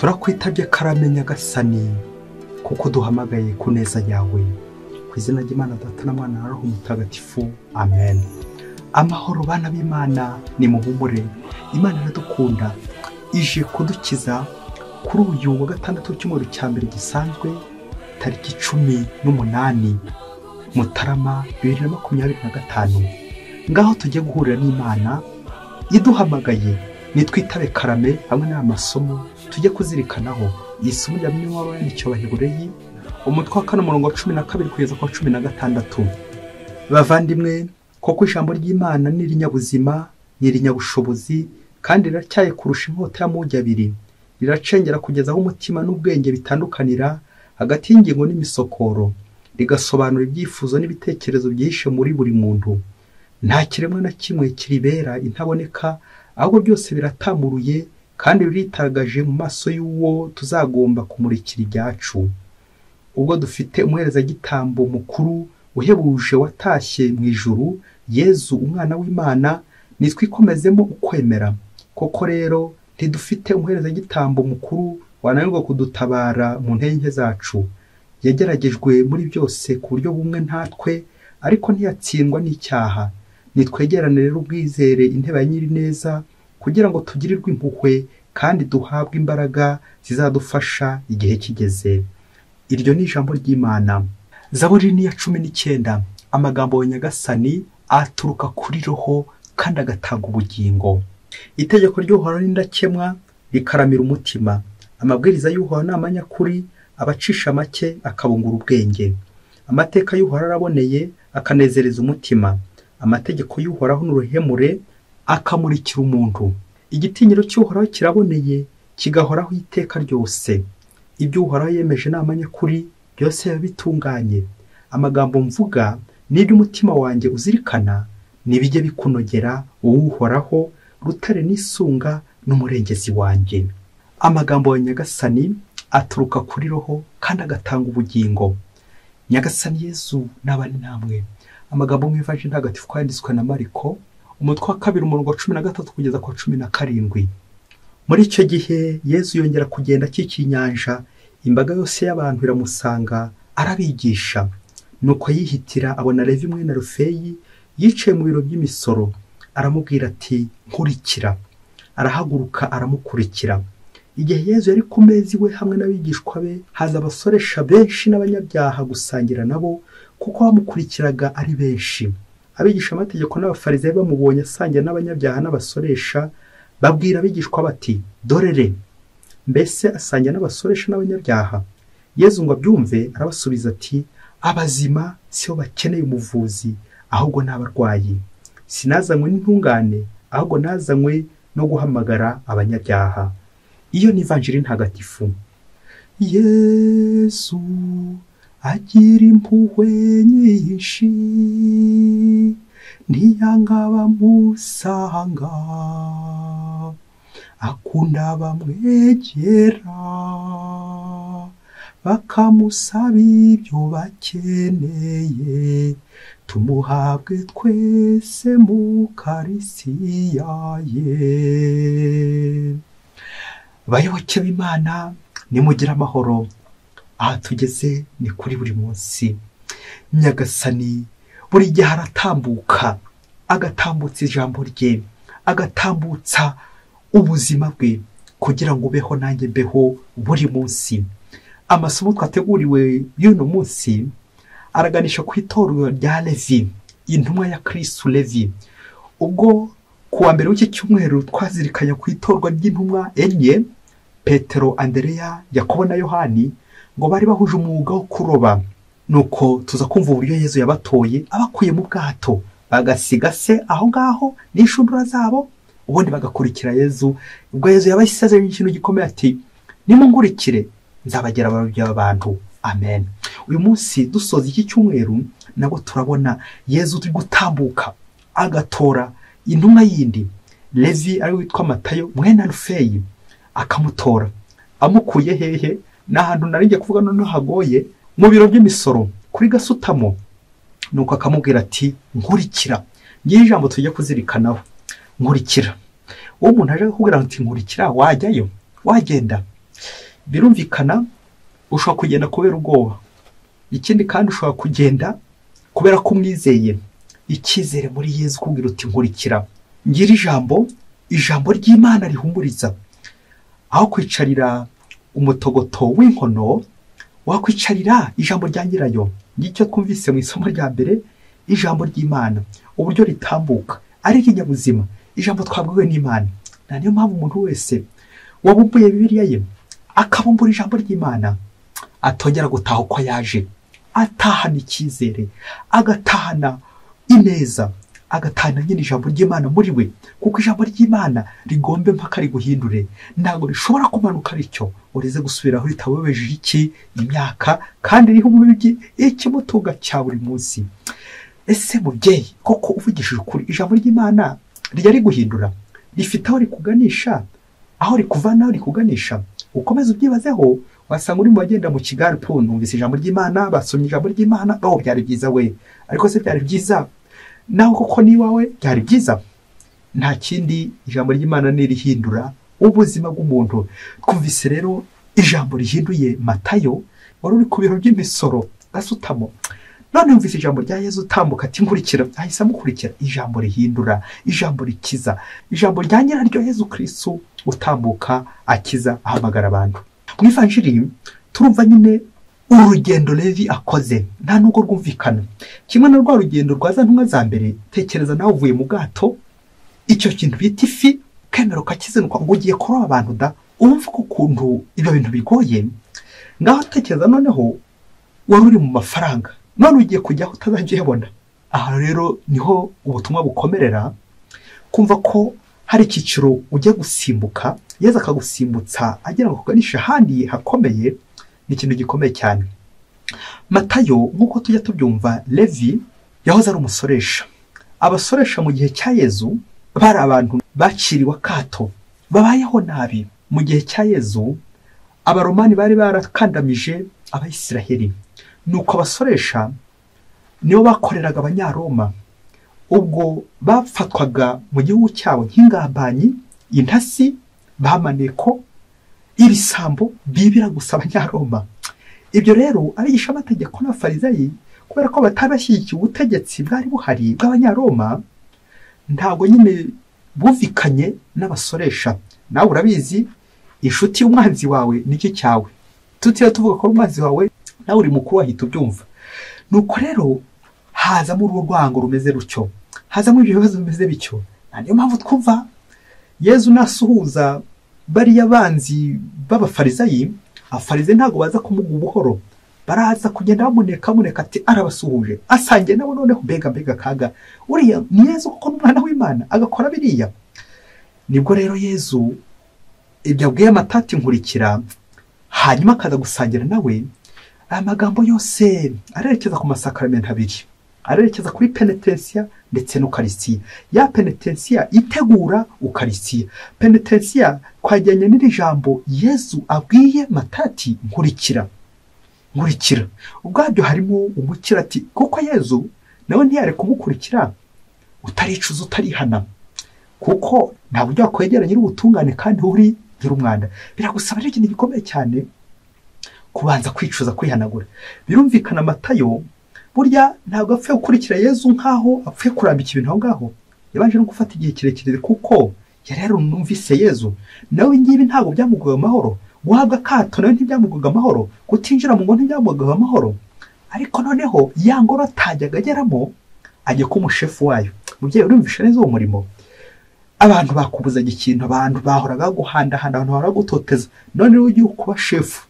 turakwitabye karame nyagasani kuko duhamagaye ku neza yawe, ku izina ry'Imana Data na Mwana na Roho Mutagatifu, amen. Amahoro bana b'Imana, ni muhumure, Imana iradukunda, ije kudukiza kuri uyu wa gatandatu w'icyumweru cya mbere gisanzwe, tariki 18 Mutarama 2025. Ngaho tujye guhurira n'Imana iduhamagaye, nitwitabe karame hamwe n'amasomo tujye kuzirikanaho. Isomo rya Bibiliya w'Abanditsi b'Abaheburayo, umutwe wa 4 umurongo wa 12 kugeza ku 16. Bavandimwe, koko ijambo ry'Imana ni irinyabuzima, ni irinyabushobozi, kandi riracyaye kurusha inkota y'amugi abiri, riracengera kugeza aho umutima n'ubwenge bitandukanira hagati y'ingingo n'imisokoro, rigasobanura ibyifuzo n'ibitekerezo byihishe muri buri muntu. Nta kiremwa na kimwe kiribera intaboneka, ahubwo byose biratamuruye kandi biritagaje mu maso y'uwo tuzagomba kumurikira ibyacu. Ubwo dufite umuherezagitambo mukuru uhebuje watashye mu ijuru, Yezu umwana w'Imana, nitwikomezemo ukwemera. Koko rero ntidufite umuherezagitambo mukuru wananirwa kudutabara mu ntege zacu. Yageragejwe muri byose ku buryo bumwe natwe, ariko ntiyatsindwa n'icyaha. Nitwegerane rero ubwizere intebe ya Nyirineza, kugira ngo tugirirwe impuhwe kandi duhabwe imbaraga zizadufasha igihe kigeze. Iryo ni ijambo ry'Imana. Zaburi ni ya 19. Amagambo ya Nyagasani aturuka kuri Roho kandi agatanga ubugingo. Itegeko ry'Uhoraho ni ndakemwa, rikaramira umutima. Amabwiriza y'Uhoraho ni amanyakuri, abacisha make akabungura ubwenge. Amateka y'Uhoraho araboneye, akanezereza umutima. Amategeko y'Uhoraho n'uruhemure, akamurikira umuntu. Igitinyiro cy'Uhoraho kiraboneye, kigahoraho iteka ryose. Ibyo Uhoraho yemeje ni amanyakuri, byose yabitunganye. Amagambo mvuga n'ibyo umutima wanjye uzirikana, nibijye bikunogera, wowe Uhoraho, rutare n'isunga n'umurengezi wanjye. Amagambo ya Nyagasani aturuka kuri Roho kandi agatanga ubugingo. Nyagasani Yezu n'abane namwe. Amagambo mu Ivanjili ntagatifu yanditswe na Mariko, umutwe wa 2 umurongo wa 13 kugeza ku 17. Muri icyo gihe Yezu yongera kugenda akikiye inyanja, imbaga yose y'abantu iramusanga, arabigisha. Nuko yihitira abona Levi mwene Alufeyi yicaye mu biro by'imisoro, aramubwira ati, nkurikira. Arahaguruka aramukurikira. Igihe Yezu yari ku meza iwe hamwe n'abigishwa be, haza abasoresha benshi n'abanyabyaha gusangira nabo, kuko bamukurikiraga ari benshi. Abigisha amategeko n'abafarisayo bamubonye asangira n'abanyabyaha n'abasoresha, babwira abigishwa bati, dorere, mbese asangira n'abasoresha n'abanyabyaha? Yezu ngo abyumve arabasubiza ati, abazima sibo bakeneye umuvuzi, ahubwo n'abarwayi. Sinazanywe n'intungane, ahubwo nazanywe no guhamagara abanyabyaha. Iyo ni Ivanjili ntagatifu. Yesu agira impuhwe nyinshi, ntiyanga abamusanga, akunda abamwegera, bakamusaba ibyo bakeneye, tumuhabwe twese mu Karisiya ye. Bayoboke b'Imana, nimugira amahoro. Aha tugeze ni kuri buri munsi. Nyagasani buri gihe aratambuka, agatambutsa ijambo rye, agatambutsa ubuzima bwe, kugira ngo ubeho nanjye mbeho buri munsi. Amasomo twateguriwe y'uno munsi araganisha ku itorero rya Levi, intumwa ya Kristo Levi. Ubwo kuwa mbere w'iki cyumweru twazirikanya ku itorwa ry'intumwa enye, Petero, Andereya, Yakobo na Yohani, ngo bari bahuje umwuga wo kuroba. Nuko tuza kumva uburyo Yezu yabatoye, abakuye mu bwato, bagasiga se aho ngaho n'inshundura zabo, ubundi bagakurikira Yezu. Ubwo Yezu yabasezeranye ikintu gikomeye ati, nimungurikire nzabagera abarobyi b'abantu. Amen. Uyu munsi dusoza iki cyumweru, nabo turabona Yezu turi gutambuka, agatora intumwa yindi, Levi ari witwa Matayo mwene Alufeyi, akamutora. Amukuye hehe? N'ahantu narinjye kuvuga noneho hagoye, mu biro by'imisoro kuri Gasutamo. Nuko akamubwira ati, nkurikira. Ngiye ijambo tujye kuzirikanaho, nkurikira. Uwo umuntu aje kukubwira ati nkurikira, wajyayo, wagenda. birumvikana ushobora kugenda kubera ubwoba, ikindi kandi ushobora kugenda kubera ko umwizeye, icyizere muri Yezu kubwira uti nkurikira. Ngira ijambo ry'Imana rihumuriza. Aho kwicarira umutogoto w'inkono, wakwicarira ijambo rya nyirayo. Ngicyo twumvise mu isomo rya mbere, ijambo ry'Imana uburyo ritambuka ari ikinyabuzima, ijambo twabwiwe n'Imana. Niyo mpamvu umuntu wese wabumbuye Bibiliya ye akabumbura ijambo ry'Imana atongera gutaha uko yaje, atahana icyizere, agatahana ineza, agatahana nyine ijambo ry'Imana muri we, kuko ijambo ry'Imana rigombe mpaka riguhindure. Ntabwo rishobora kumanuka rityo ureze gusubiraho ritawebeje iki imyaka kandi riho umubiri ikimutunga cya buri munsi. Ese mubyeyi, koko uvugishije ukuri, ijambo ry'Imana rijya riguhindura, rifite aho rikuganisha, aho rikuvana aho rikuganisha. Ukomeza ubyibazeho, wasanga uri mu bagenda mu kigare numvise ijambo ry'Imana, basomye ijambo ry'Imana, byari byiza we, ariko se byari byiza nawe koko ni wawe byari byiza? Nta kindi, ijambo ry'Imana nirihindura ubuzima bw'umuntu. Twumvise rero ijambo rihinduye Matayo wari uri ku biro by'imisoro gasutamo, none yumvise ijambo rya Yezu utambuka ati nkurikira, ahise amukurikira. Ijambo rihindura, ijambo rikiza, ijambo rya nyiraryo Yezu Kristo utambuka akiza, ahamagara abantu. Mu Ivanjiri turumva nyine urugendo Levi akoze, nta nubwo rwumvikana kimwe na rwa rugendo rwa za ntumwa za mbere. Tekereza nawe uvuye mu bwato, icyo kintu bita ifi, ukemera ukakizinukwa ngo ugiye kuroba abantu da, urumva ko ukuntu ibyo bintu bigoye. Ngaho tekereza noneho wari uri mu mafaranga, none ugiye kujya utazajya uyabona. Aha rero niho ubutumwa bukomerera, kumva ko hari icyiciro ujya gusimbuka, Yezu akagusimbutsa agira ngo kuganisha ahandi hakomeye. Ni ikintu gikomeye cyane. Matayo nk'uko tujya tubyumva, Levi yahoze ari umusoresha. Abasoresha mu gihe cya Yezu bari abantu baciriwe akato, babayeho nabi. Mu gihe cya Yezu abaromani bari barakandamije Abayisiraheli, nuko abasoresha nibo bakoreraga Abanyaroma. Ubwo bafatwaga mu gihugu cyabo nk'ingambanyi, intasi, bamaneko, ibisambo bibira gusa Abanyaroma. Ibyo rero abigisha amategeko n'Abafarisayi, kubera ko batabashyigikiye ubutegetsi bwari buhari bw'Abanyaroma, ntabwo nyine bumvikanye n'abasoresha. Nawe urabizi, inshuti y'umwanzi wawe nicyo cyawe. Tutira tuvuga ko umwanzi wawe nawe uri mukuru wahita ubyumva. Nuko rero hazamo urwango rumeze rutyo, hazamo ibyo bibazo bimeze bityo. Niyo mpamvu twumva Yezu nasuhuza bariya banzi b'Abafarisayi, Abafarisayi ntabwo baza kumuga ubuhoro, baraza kugenda bamuneka ati arabasuhuje, asangiye nabo. Noneho mbega kaga, uriya ni Yezu kuko n'umwana w'Imana agakora biriya. Nibwo rero Yezu ibyo abwiye Matati nkurikira, hanyuma akaza gusangira nawe. Aya magambo yose arerekeza ku masakaramentu abiri, arerekeza kuri penetensiya ndetse n'ukarisiya. Ya penetensiya itegura ukarisiya. Penetensiya kwajyanye n'iri jambo Yezu abwiye Matati nkurikira. Ubwabyo harimo umukira ati, kuko Yezu nawe ntiyare kumukurikira utaricuza utarihana, kuko nta buryo wakwegera nyir'ubutungane kandi uri nyir'umwanda. Biragusaba rero ikintu gikomeye cyane, kubanza kwicuza, kwihanagura. Birumvikana Matayo burya ntabwo apfuye gukurikira Yezu nkaho apfuye kurambika ibintu aho ngaho, yabanje no gufata igihe kirekire, kuko yari yarumvise Yezu. Nawe ngibi ntabwo byamugoye amahoro, guhabwa akato nawe ntibyamugoga amahoro, kutinjira mu ngo ntibyamugoga amahoro. Ariko noneho ya ngoro atajyaga ageramo, ajya kuba umushefu wayo. Mubyeyi urumvisha neza uwo murimo. Abantu bakubuzaga ikintu, abantu bahoraga guhandahanda, abantu bahoraga gutoteza, none rero ugiye kuba shefu.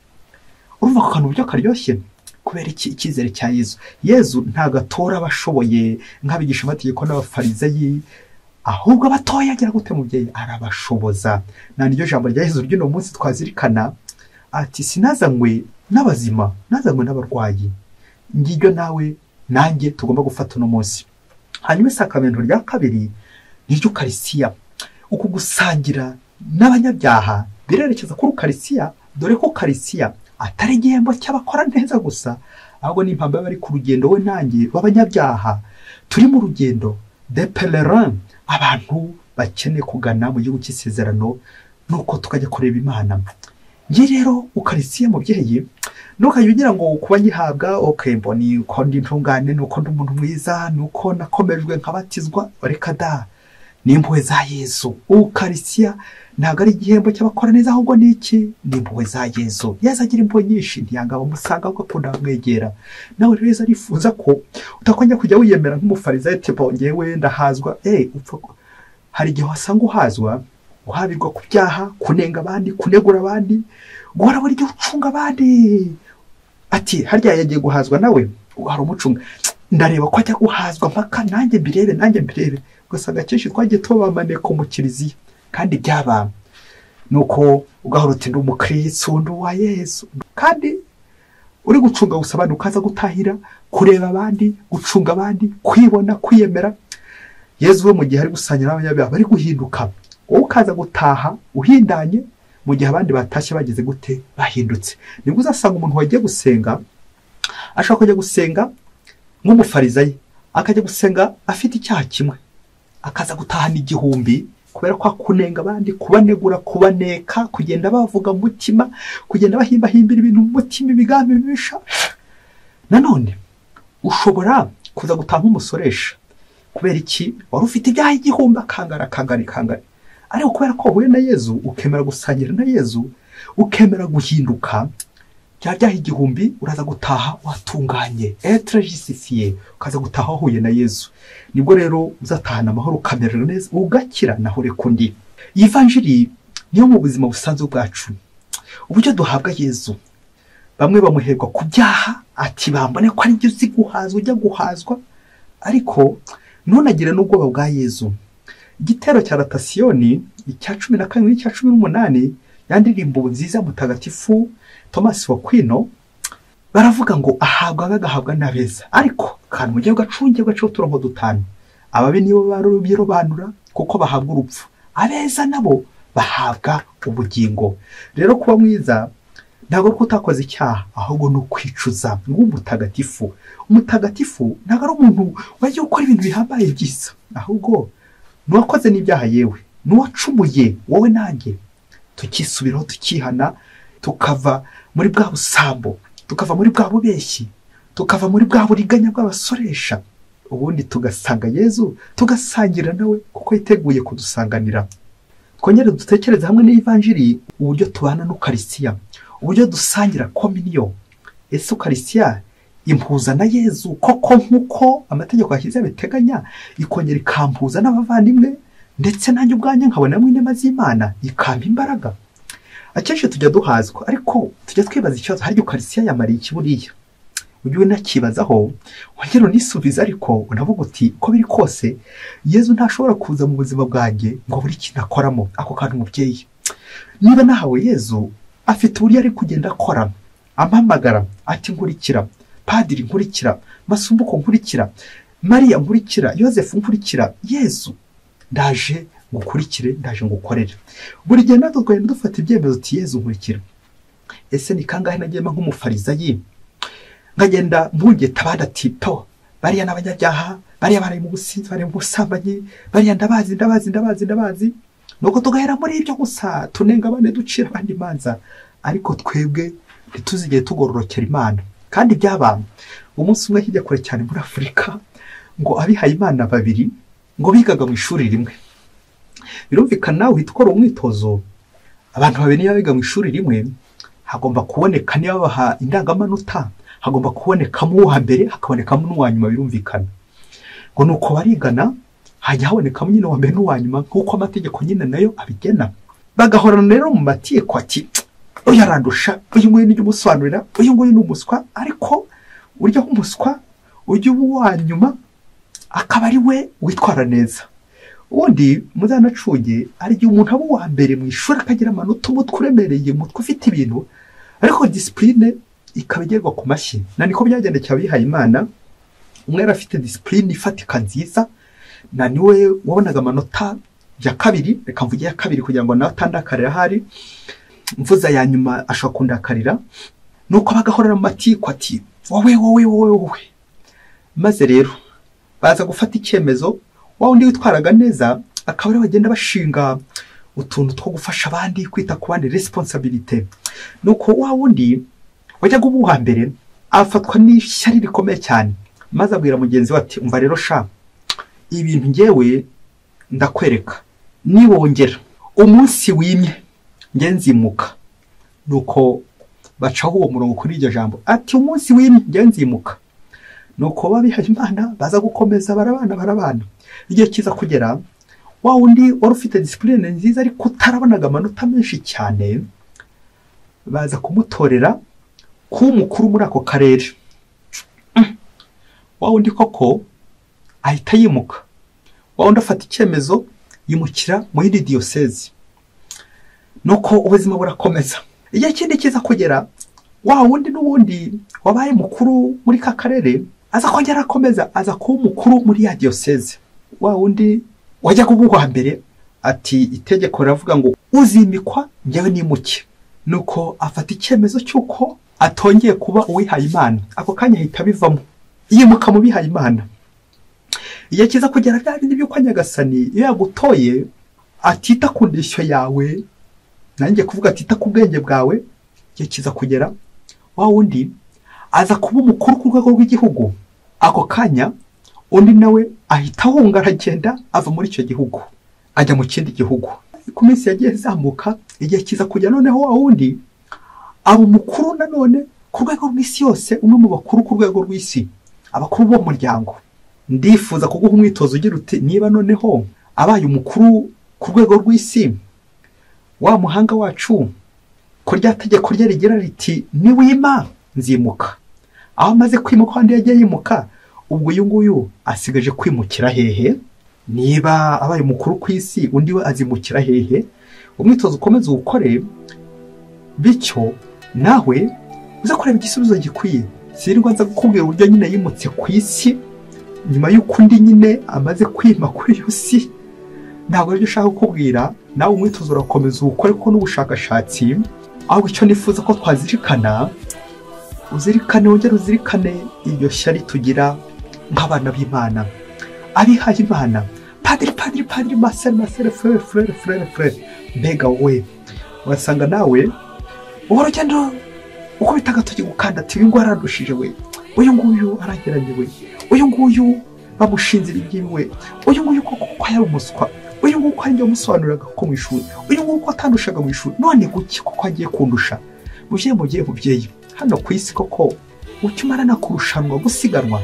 Urumva ko kantu buryo karyoshye, kubera icyizere cya Yezu. Yezu ntabwo atora abashoboye nk'abigisha amategeko n'Abafarisayi, ahubwo abatoya agira gute mubyeyi? Arabashoboza. Niryo jambo rya Yezu ry'uno munsi twazirikana, ati sinazanywe n'abazima, nazanywe n'abarwayi. Ngiryo nawe nanjye tugomba gufata uno munsi. Hanyuma isakamento rya kabiri niryo Ukarisiya. Uku gusangira n'abanyabyaha birerekeza kuri Ukarisiya, dore ko Ukarisiya atari igihembo cy'abakora neza gusa, ahubwo ni impamvu bari ku rugendo we nanjye w'abanyabyaha. Turi mu rugendo de pèlerin, abantu bakeneye kugana mu gihugu cy'isezerano, nuko tukajya kureba Imana. nge rero ukarisiye mubyeyi ntukajya ugira ngo kuba nyihabwa mboni uko ndi ntungane nuko ndi umuntu mwiza nuko nakomejwe nkabatizwa reka da n'impuhwe za Yesu. Ukarisiya ntabwo ari igihembo cy'abakora neza ahubwo ni iki? Ni impuhwe za Yesu. Yesu agira impuhwe nyinshi ntiyanga bamusanga ahubwo akunda bamwegera. Nawe rero Yesu arifuza ko utakongera kujya wiyemera nk'umufarisayo ati ngewe ndahazwa. Hari igihe wasanga uhazwa guhabirwa ku byaha, kunenga abandi, kunegura abandi, guhora buri gihe ucunga abandi. Ati harya yagiye guhazwa nawe hari umucunga, ndareba ko ajya guhazwa mpaka nanjye mbirebe. Ugasanga kenshi twagiye tubamaneka mu kiliziya kandi byaba nuko ugahora uti ndi umukristo ndi wa Yesu, kandi uri gucunga gusa abantu ukaza gutahira kureba abandi, gucunga abandi, kwibona, kwiyemera. Yesu we mu gihe ari gusangira n'abanyabyaha bari guhinduka, wowe ukaza gutaha uhindanye mu gihe abandi batashye bageze gute bahindutse. Nibwo uzasanga umuntu wagiye gusenga ashaka kujya gusenga nk'umufarisayo, akajya gusenga afite icyaha kimwe, akaza gutahana igihumbi kubera ko kunenga abandi, kubanegura, kubaneka, kugenda bavuga mu mutima, kugenda bahimbahimbira ibintu mu mutima, ibigambi bibisha. Nanone ushobora kuza gutaha nk'umusoresha kubera iki? Wari ufite ibyaha igihumbi akangara. Ariko kubera ko wahuye na Yesu, ukemera gusangira na Yesu, ukemera guhinduka, byaha igihumbi uraza gutaha watunganye, être justifié, ukaza gutaha wahuye na Yesu. Nibwo rero uzatahana amahoro, ukamerera neza, ugakira naho rekundi. Ivanjiri niyo mu buzima busanzwe bwacu, uburyo duhabwa Yesu. Bamwe bamuherwa ku byaha ati bambone ko ari byo uzi guhazwa, ujya guhazwa, ariko ntunagire n'ubwoba bwa Yesu. Igitero cya Ratasiyoni icya 12 n'icya 18 yandirimbo nziza mutagatifu Thomas Wakwino baravuga ngo agahabwa n'abeza, ariko kandi mu gihe gacunge gaco turongo dutanu. Ababe nibo barobanura kuko bahabwa urupfu, abeza nabo bahabwa ubugingo. Rero kuba mwiza ntabwo ko utakoze icyaha, ahubwo no kwicuza. Ng'umutagatifu, umutagatifu ntabwo ari umuntu wagiye gukora ibintu bihambaye byiza, ahubwo nuwakoze n'ibyaha yewe, nuwacumuye wowe nanjye, tukisubiraho tukihana, tukava muri bwa busambo, tukava muri bwa bubeshyi, tukava muri bwa buriganya bw'abasoresha, ubundi tugasanga Yesu, tugasangira nawe kuko yiteguye kudusanganira. Twongere dutekereze hamwe n'ivanjiri uburyo tubana n'Ukarisiya, uburyo dusangira kominiyo. Ese Ukarisiya impuza na Yesu koko nk'uko amategeko yashyize biteganya, ikongera ikampuza n'abavandimwe, ndetse nanjye ubwanjye nkabonamo inema z'Imana, ikampa imbaraga. Akenshi tujya duhazwa, ariko tujya twibaza ikibazo, harya Ukarisiya yamariye iki buriya? Ujye unakibazaho, wongera unisubiza, ariko unavuga uti ko biri kose Yesu ntashobora kuza mu buzima bwanjye ngo buri kintu akoramo. Ako kantu mubyeyi, niba nahawe Yesu, afite uburyo ari kugenda akora, ampamagara ati nkurikira, Padiri nkurikira, Masumbuko nkurikira, Mariya nkurikira, Yosefu nkurikira, Yesu ndaje ngukurikire, ndaje ngukorere. Buri gihe natwe twagenda dufata ibyemezo uti Yesu nkurikira. Ese ni kangahe nagiyemo nk'umufarisayi ngagenda mbugeta abandi ati to bariya n'abanyabyaha, bariya bari mu businzi, bari mu busambanyi, bariya ndabazi, nuko tugahera muri ibyo gusa tunenga abandi, ducira abandi imanza, ariko twebwe ntituzigere tugororokera Imana. Kandi byaba umunsi umwe kijya kure cyane muri Afurika, ngo abihaye Imana babiri ngo bigaga mu ishuri rimwe. Birumvikana uhita ukora umwitozo, abantu babiri niba biga mu ishuri rimwe, hagomba kuboneka niba baha indangamanota, hagomba kubonekamo uwa mbere, hakabonekamo n'uwa nyuma. Birumvikana ngo nuko barigana, hajya habonekamo nyine uwa mbere n'uwa nyuma nk'uko amategeko nyine nayo abigena. Bagahorana rero mu mateko ati uyu arandusha, uyu nguyu nijya umusobanurira, uyu nguyu ni umuswa, ariko urya nk'umuswa ujya uwa nyuma akaba ari we witwara neza. Ubundi muzanacunge ari igihe umuntu aba uwa mbere mu ishuri akagira amanota, umutwe uremereye, umutwe ufite ibintu, ariko disipurine ikaba igerwa ku mashyi. Na niko byagendekeye abihaye Imana. Umwe yari afite disipurine ifatika nziza, na niwe wabonaga amanota ya kabiri, reka mvuge ya kabiri kugira ngo nawe atandakarira, ahari mvuza ya nyuma ashobora kundakarira. Nuko bagahorana mu matiko ati wowe. Maze rero baza gufata icyemezo, wa undi witwaraga neza akaba ari bagenda bashinga utuntu two gufasha abandi, kwita ku bandi, responsibility. Nuko wa wundi wajyaga ubuha mbere afatwa n'ishyari rikomeye cyane, maze abwira mugenzi we ati umva rero sha, ibintu ngewe ndakwereka, nibongera umunsi wimye nge nzimuka. Nuko bacaho uwo murongo kuri iryo jambo ati umunsi wimye nge nzimuka. Nuko babihaye Imana baza gukomeza barabana. Igihe kiza kugera, wa wundi wari ufite discipline nziza ariko utarabonaga amanota menshi cyane, baza kumutorera kuba umukuru muri ako karere. Wa wundi koko ahita yimuka. Wa wundi afata icyemezo yimukira mu yindi diyosezi. Nuko ubuzima burakomeza. Igihe kindi kiza kugera, wa wundi n'ubundi wabaye mukuru muri ka karere aza kongera akomeza, aza kuba umukuru muri ya diyosezi. Wa wundi wajya kubuha mbere ati itegeko riravuga ngo uzimikwa njyewe nimuke. Nuko afata icyemezo cy'uko atongeye kuba uwihaye Imana. Ako kanya ahita bivamo, yimuka mu bihaye Imana. Igihe kiza kugera bya bindi by'uko Nyagasani iyo yagutoye atita ku ndeshyo yawe, nanjye kuvuga atita ku bwenge bwawe. Igihe kiza kugera, wa wundi aza kuba umukuru ku rwego rw'igihugu. Ako kanya undi nawe ahita ahunga, aragenda ava muri icyo gihugu ajya mu kindi gihugu. Ku minsi yagiye zamuka, igihe kiza kujya noneho wa wundi aba umukuru nanone ku rwego rw'isi yose, umwe mu bakuru ku rwego rw'isi, abakuru bo muryango. Ndifuza kuguha umwitozo ugira uti niba noneho abaye umukuru ku rwego rw'isi, wa muhanga wacu ko rya tegeko rye rigira riti niwima nzimuka. Aho amaze kwimuka kandi yagiye yimuka, ubwo uyu nguyu asigaje kwimukira hehe? Niba abaye umukuru ku isi, undi we azimukira hehe? Umwitozo ukomeze ukore, bityo nawe uza kureba igisubizo gikwiye. Sirirwa nza gukubwira uburyo nyine yimutse ku isi nyuma y'uko undi nyine amaze kwima kuri iyo si. Ntabwo aribyo ushaka kukubwira. Nawe umwitozo urakomeza ukore kuko n'ubushakashatsi. Ahubwo icyo nifuza ko twazirikana, uzirikane, wongere uzirikane iryo shyari tugira nk'abana b'Imana, abihaye Imana. Padiri, masere, frere. Mbega we wasanga nawe uhora ugenda ukubita agatoki gukanda ati uyu nguyu arandushije we, uyu nguyu arageranye we, uyu nguyu bamushinzira iby'iwe, uyu nguyu koko yari umuswa, uyu nguyu ko ari njye wamusobanuriraga ko mu ishuri, uyu nguyu ko atandushaga mu ishuri, none guki koko agiye kundusha. Mubyeyi, hano ku isi koko ukimarana kurushanwa gusiganwa.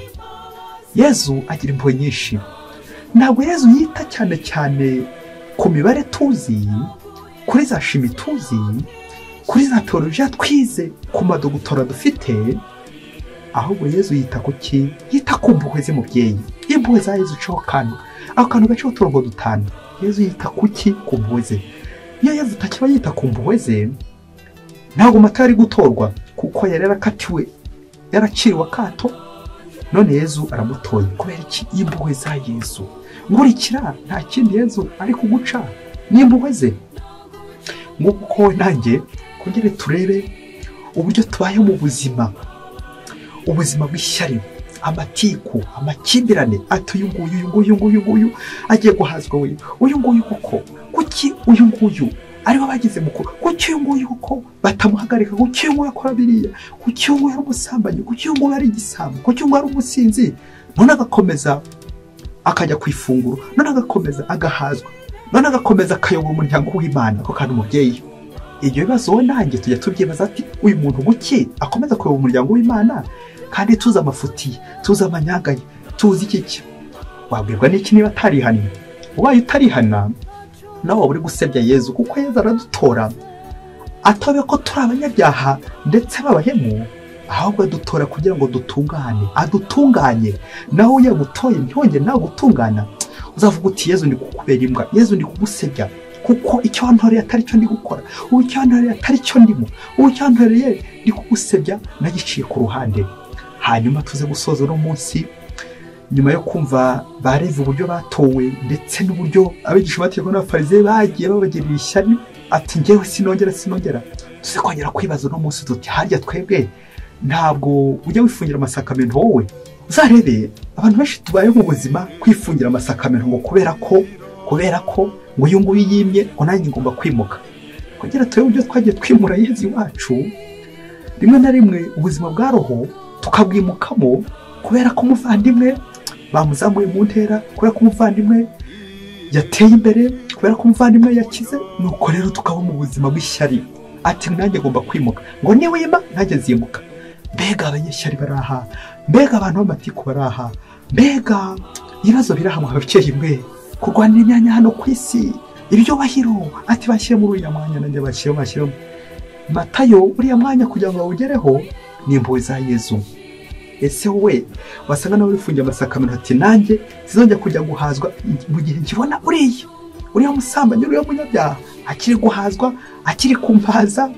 Yezu agira impuhwe nyinshi. Ntabwo Yezu yita cyane ku mibare tuzi, kuri za shimi tuzi, kuri za teolojiya twize, ku madogutora dufite. Ahubwo Yezu yita ku ki? Yita ku mpuhwe ze mubyeyi. Impuhwe za Yezu cyo kantu, ako kantu gace uturongo dutanu. Yezu yita ku ki? Ku mpuhwe ze. Iyo Yezu takiba yita ku mpuhwe ze, ntabwo mata yari gutorwa, kuko yari yarakatiwe, yaraciriwe akato. None Yezu aramutoye kubera iki? Impuhwe za Yezu. Nkurikira, nta kindi Yezu ari kuguca, n'impuhwe ze. Nguko nanjye kongere turebe uburyo tubaye mu buzima bw'ishyari, amatiku, amakimbirane. Ati uyu nguyu agiye guhazwa we, uyu nguyu koko kuki uyu nguyu aribo bagize mukuru, kuki uyu nguyu koko batamuhagarika, kuki uyu nguyu akora biriya, kuki uyu nguyu ari umusambanyi, kuki uyu nguyu ari igisambo, kuki uyu nguyu ari umusinzi. None agakomeza akajya ku ifunguro, none agakomeza agahazwa, none agakomeza akayobora umuryango w'Imana. Ako kantu mubyeyi, ibyo bibazo wowe nanjye tujya tubyibaza ati uyu muntu guki akomeza kuyobora umuryango w'Imana kandi tuzi amafuti, tuzi amanyanga ye, tuzi iki. Wabwirwa n'iki niba atarihannye? Ubaye utarihana nawe waba uri gusebya Yezu, kuko Yezu aradutora atabe ko turi abanyabyaha ndetse b'abahemu, ahubwo adutora kugira ngo adutunganye. Nawe iyo yagutoye ntihongere nawe gutungana, uzavuga uti Yezu ndi kukubera imbwa, Yezu ndi kugusebya, kuko icyo wantoreye atari cyo ndi gukora, ubu icyo wantoreye atari cyo ndimo, ubu icyo wantoreye ndi kugusebya, nagiciye ku ruhande. Hanyuma tuze gusoza uno munsi, nyuma yo kumva bareze uburyo batowe ndetse n'uburyo abigisha bategeko n'abafarisayo bagiye babagirira ishyari. Ati njyewe sinongera, tuze kongera kwibaza uno munsi tuti harya twebwe ntabwo ujya wifungira amasakamento wowe? Uzarebe abantu benshi tubaye mu buzima kwifungira amasakamento ngo kubera ko ngo uyu nguyu yimye ngo nanjye ngomba kwimuka. Kugira tuwe uburyo twagiye twimura Yezu wacu, rimwe na rimwe ubuzima bwa roho tukabwimukamo kubera ko umuvandimwe bamuzamuye mu ntera, kubera ko umuvandimwe yateye imbere, kubera ko umuvandimwe yakize, nuko rero tukaba mu buzima bw'ishyari. Ati nanjye ngomba kwimuka, ngo niwima nanjye nzimuka. Mbega abanyeshyari baraha, mbega abantu b'amatiku baraha, mbega ibibazo biraha mu babyeyi mwe, kurwanira imyanya hano ku isi, ibyo bahiro ati bashyire muri uriya mwanya nanjye bashyiremo. Matayo uriya mwanya kugira ngo awugereho ni impuhwe za Yezu. Ese wowe wasanga nawe wifungiye amasakamento ati nanjye sizongera kujya guhazwa mu gihe nkibona uriya musambanyi, uriya munyabyaha akiri guhazwa, akiri kumpaza,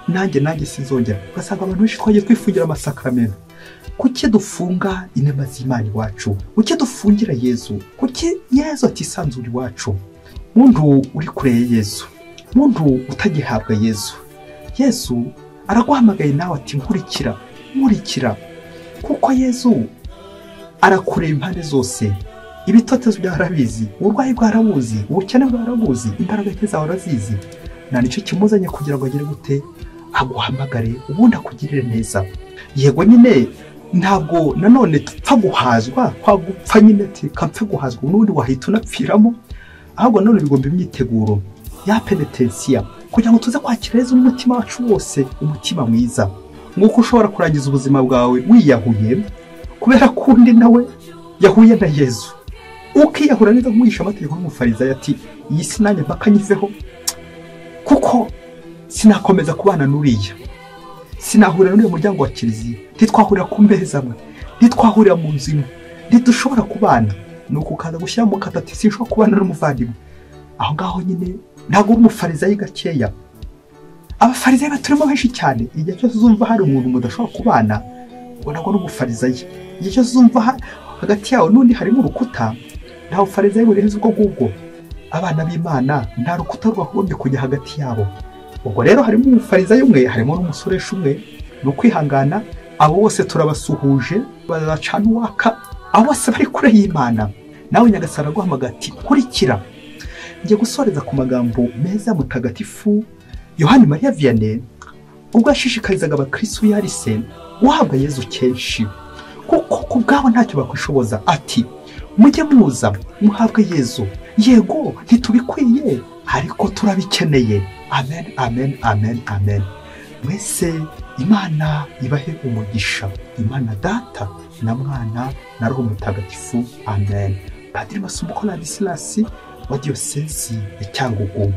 nanjye sizongera. Ugasanga abantu benshi twagiye twifungira amasakamento. Kuki dufunga inema z'Imana iwacu? Kuki dufungira Yezu? Kuki Yezu atisanzura iwacu? Muntu uri kure ya Yezu, muntu utagihabwa Yezu, Yezu araguhamagaye nawe ati nkurikira, kuko Yezu arakureba impande zose. Ibitotezo byarabizi, uburwayi bwarabuzi, ubukene bwarabuzi, imbaraga nke zawe arazizi. Na nicyo kimuzanye kugira ngo agere gute? Aguhamagare ubundi akugirire neza. Yego nyine ntabwo nanone tupfa guhazwa, kwagupfa nyine ati kapfe guhazwa n'undi wahita unapfiramo, ahubwo none bigomba imyiteguro ya penetensiya kugira ngo tuze kwakira Yezu n'umutima wacu wose, umutima mwiza. Nk'uko ushobora kurangiza ubuzima bwawe wiyahuye kubera ko undi nawe yahuye na Yezu, ukiyahura neza kumwisha amategeko y'umufarizayo ati iyi si nanjye mpaka nyiveho, kuko sinakomeza kubana n'uriya, sinahurira n'uriya muryango wa kiliziya, ntitwahurira ku meza amwe, ntitwahurira mu nzu imwe, ntidushobora kubana. Nuko ukaza gushyira mu katati sinshobora kubana n'umuvandimwe. Aho ngaho nyine ntabwo uri umufarizayo gakeya. Abafarizayo baturimo benshi cyane. Igihe cyose uzumva hari umuntu mudashobora kubana, ngo ntabwo ari umufarizayo. Igihe cyose uzumva hagati yawe n'undi harimo urukuta, nta bufarizayo burenze ubwo ngubwo. Abana b'Imana nta rukuta rwagombye kujya hagati yabo. Ubwo rero harimo umufarizayo umwe, harimo n'umusoresha umwe. Ni ukwihangana, abo bose turabasuhuje, bazacana uwaka, abo bose bari kure y'Imana. Nawe Nyagasani aguhamagara ati nkurikira. Ngiye gusoreza ku magambo meza mutagatifu Yohani Mariya Vianney ubwo yashishikarizaga abakristo yarise guhabwa Yezu kenshi, kuko ku bwabo ntacyo bakwishoboza. Ati mujye muza muhabwe Yezu, yego ntitubikwiye ariko turabikeneye. Amen, amen, amen, amen. Mwese Imana ibahe umugisha, Imana Data na Mwana na Roho Mutagatifu. Amen. Padiri Masumbuko Ladislas wa Diyosezi ya Cyangugu.